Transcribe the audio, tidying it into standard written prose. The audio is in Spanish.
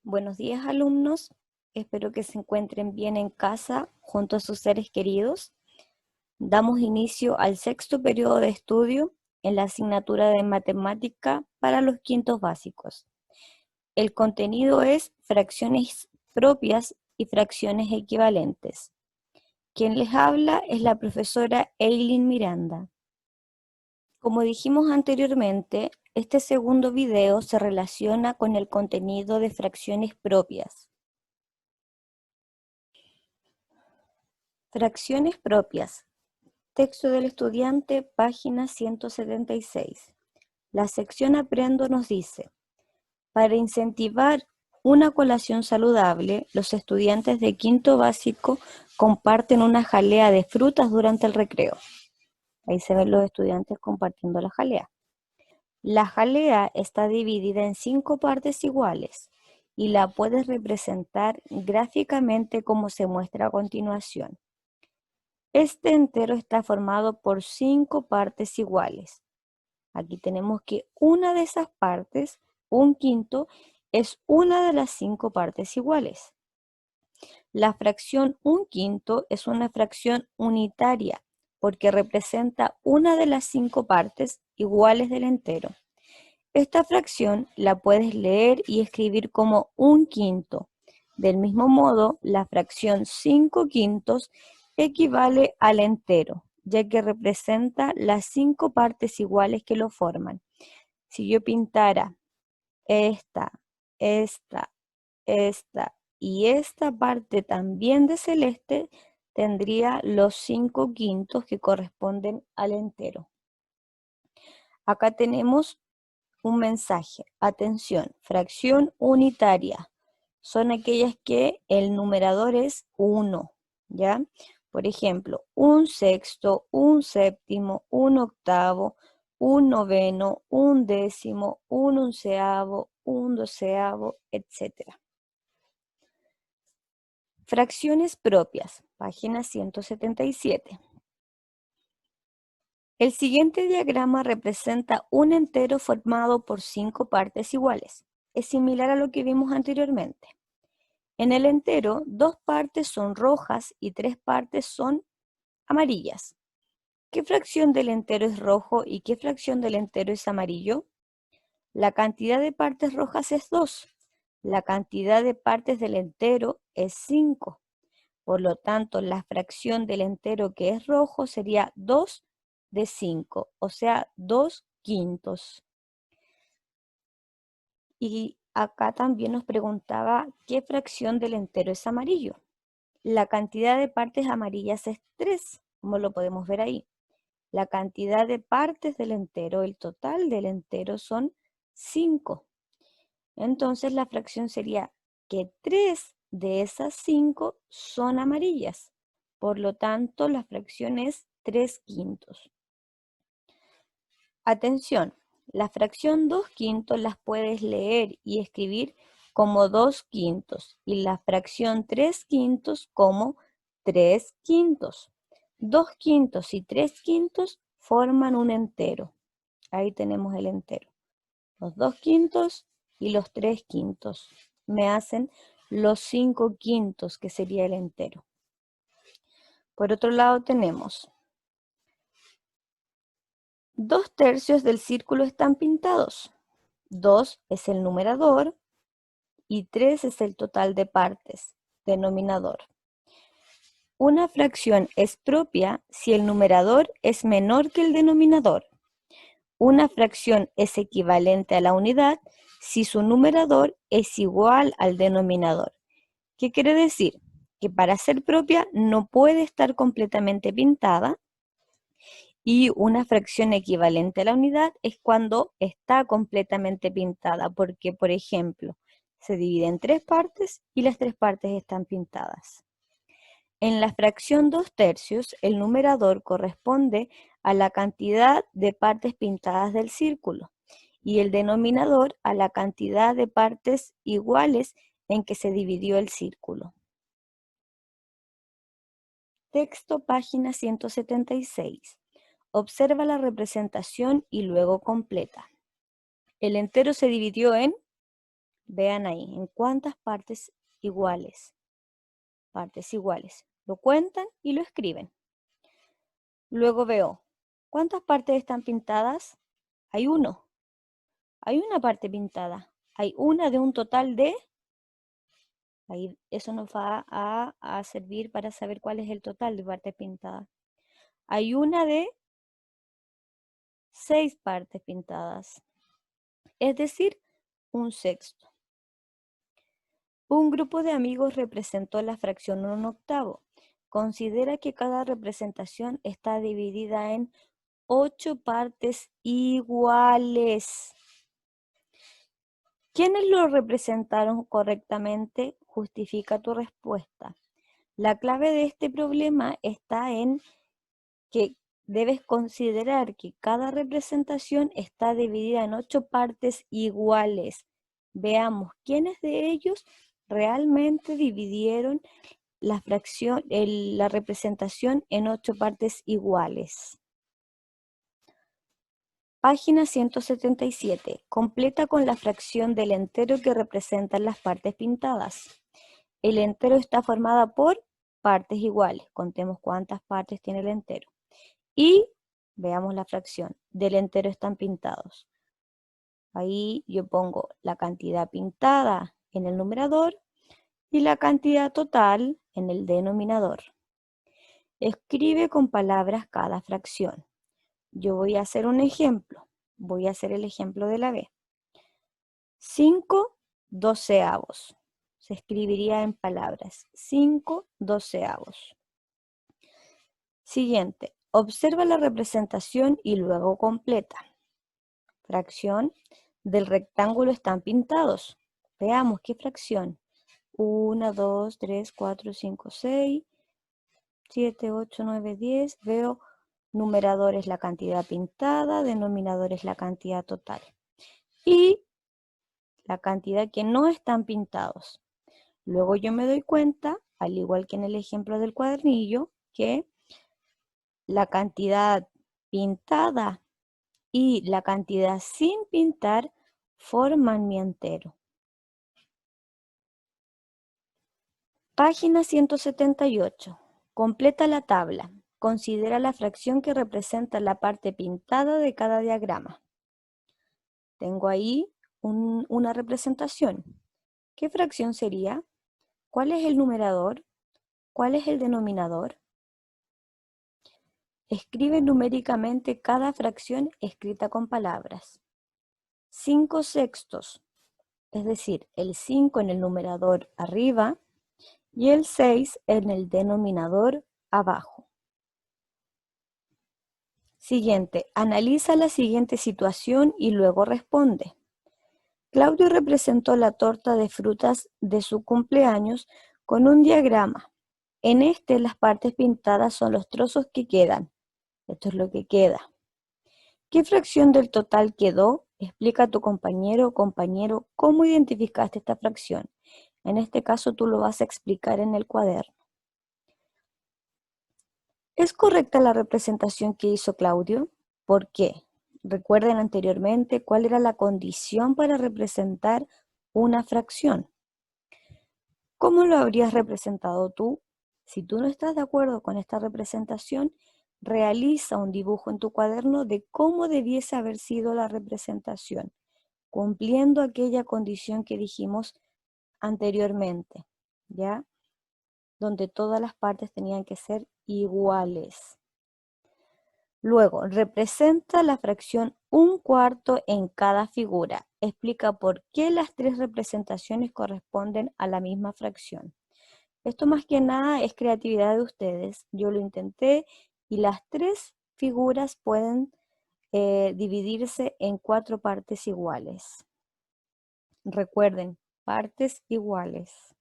Buenos días, alumnos. Espero que se encuentren bien en casa junto a sus seres queridos. Damos inicio al sexto periodo de estudio en la asignatura de matemática para los quintos básicos. El contenido es fracciones propias y fracciones equivalentes. Quien les habla es la profesora Eileen Miranda. Como dijimos anteriormente, este segundo video se relaciona con el contenido de fracciones propias. Fracciones propias. Texto del estudiante, página 176. La sección Aprendo nos dice: para incentivar una colación saludable, los estudiantes de quinto básico comparten una jalea de frutas durante el recreo. Ahí se ven los estudiantes compartiendo la jalea. La jalea está dividida en 5 partes iguales y la puedes representar gráficamente como se muestra a continuación. Este entero está formado por 5 partes iguales. Aquí tenemos que una de esas partes, un quinto, es una de las 5 partes iguales. La fracción un quinto es una fracción unitaria porque representa una de las 5 partes iguales del entero. Esta fracción la puedes leer y escribir como un quinto. Del mismo modo, la fracción 5 quintos equivale al entero, ya que representa las 5 partes iguales que lo forman. Si yo pintara esta y esta parte también de celeste, tendría los 5 quintos que corresponden al entero. Acá tenemos un mensaje. Atención, fracción unitaria. Son aquellas que el numerador es 1, ¿ya? Por ejemplo, un sexto, un séptimo, un octavo, un noveno, un décimo, un onceavo, un doceavo, etc. Fracciones propias, página 177. El siguiente diagrama representa un entero formado por 5 partes iguales. Es similar a lo que vimos anteriormente. En el entero, 2 partes son rojas y 3 partes son amarillas. ¿Qué fracción del entero es rojo y qué fracción del entero es amarillo? La cantidad de partes rojas es 2. La cantidad de partes del entero es 5. Por lo tanto, la fracción del entero que es rojo sería 2 de 5, o sea, 2 quintos. Y acá también nos preguntaba qué fracción del entero es amarillo. La cantidad de partes amarillas es 3, como lo podemos ver ahí. La cantidad de partes del entero, el total del entero son 5. Entonces la fracción sería que 3 de esas 5 son amarillas. Por lo tanto, la fracción es 3 quintos. Atención, la fracción 2 quintos las puedes leer y escribir como 2 quintos y la fracción 3 quintos como 3 quintos. 2 quintos y 3 quintos forman un entero. Ahí tenemos el entero. Los 2 quintos y los 3 quintos me hacen los 5 quintos, que sería el entero. Por otro lado tenemos 2 tercios del círculo están pintados. 2 es el numerador y 3 es el total de partes, denominador. Una fracción es propia si el numerador es menor que el denominador. Una fracción es equivalente a la unidad si su numerador es igual al denominador. ¿Qué quiere decir? Que para ser propia no puede estar completamente pintada y una fracción equivalente a la unidad es cuando está completamente pintada, porque, por ejemplo, se divide en 3 partes y las 3 partes están pintadas. En la fracción 2 tercios, el numerador corresponde a la cantidad de partes pintadas del círculo y el denominador a la cantidad de partes iguales en que se dividió el círculo. Texto, página 176. Observa la representación y luego completa. El entero se dividió en Vean ahí, ¿en cuántas partes iguales? Partes iguales. Lo cuentan y lo escriben. Luego veo, ¿cuántas partes están pintadas? Hay uno. Hay una parte pintada. Hay una de un total de... Ahí, eso nos va a servir para saber cuál es el total de partes pintadas. Hay una de 6 partes pintadas, es decir, un sexto. Un grupo de amigos representó la fracción 1/8. Considera que cada representación está dividida en 8 partes iguales. ¿Quiénes lo representaron correctamente? Justifica tu respuesta. La clave de este problema está en que debes considerar que cada representación está dividida en 8 partes iguales. Veamos quiénes de ellos realmente dividieron la representación en 8 partes iguales. Página 177. Completa con la fracción del entero que representan las partes pintadas. El entero está formado por partes iguales. Contemos cuántas partes tiene el entero. Y veamos la fracción. Del entero están pintados. Ahí yo pongo la cantidad pintada en el numerador y la cantidad total en el denominador. Escribe con palabras cada fracción. Yo voy a hacer un ejemplo. Voy a hacer el ejemplo de la B. 5/12. Se escribiría en palabras. 5/12. Siguiente. Observa la representación y luego completa. Fracción del rectángulo están pintados. Veamos qué fracción. 1, 2, 3, 4, 5, 6, 7, 8, 9, 10. Veo numerador es la cantidad pintada, denominador es la cantidad total. Y la cantidad que no están pintados. Luego yo me doy cuenta, al igual que en el ejemplo del cuadernillo, que la cantidad pintada y la cantidad sin pintar forman mi entero. Página 178. Completa la tabla. Considera la fracción que representa la parte pintada de cada diagrama. Tengo ahí una representación. ¿Qué fracción sería? ¿Cuál es el numerador? ¿Cuál es el denominador? Escribe numéricamente cada fracción escrita con palabras. 5/6, es decir, el 5 en el numerador arriba y el 6 en el denominador abajo. Siguiente, analiza la siguiente situación y luego responde. Claudio representó la torta de frutas de su cumpleaños con un diagrama. En este las partes pintadas son los trozos que quedan. Esto es lo que queda. ¿Qué fracción del total quedó? Explica a tu compañero o compañero cómo identificaste esta fracción. En este caso tú lo vas a explicar en el cuaderno. ¿Es correcta la representación que hizo Claudio? ¿Por qué? Recuerden anteriormente cuál era la condición para representar una fracción. ¿Cómo lo habrías representado tú? Si tú no estás de acuerdo con esta representación, realiza un dibujo en tu cuaderno de cómo debiese haber sido la representación, cumpliendo aquella condición que dijimos anteriormente, ¿ya? Donde todas las partes tenían que ser iguales. Luego, representa la fracción 1/4 en cada figura. Explica por qué las 3 representaciones corresponden a la misma fracción. Esto más que nada es creatividad de ustedes. Yo lo intenté y las 3 figuras pueden dividirse en 4 partes iguales. Recuerden, partes iguales.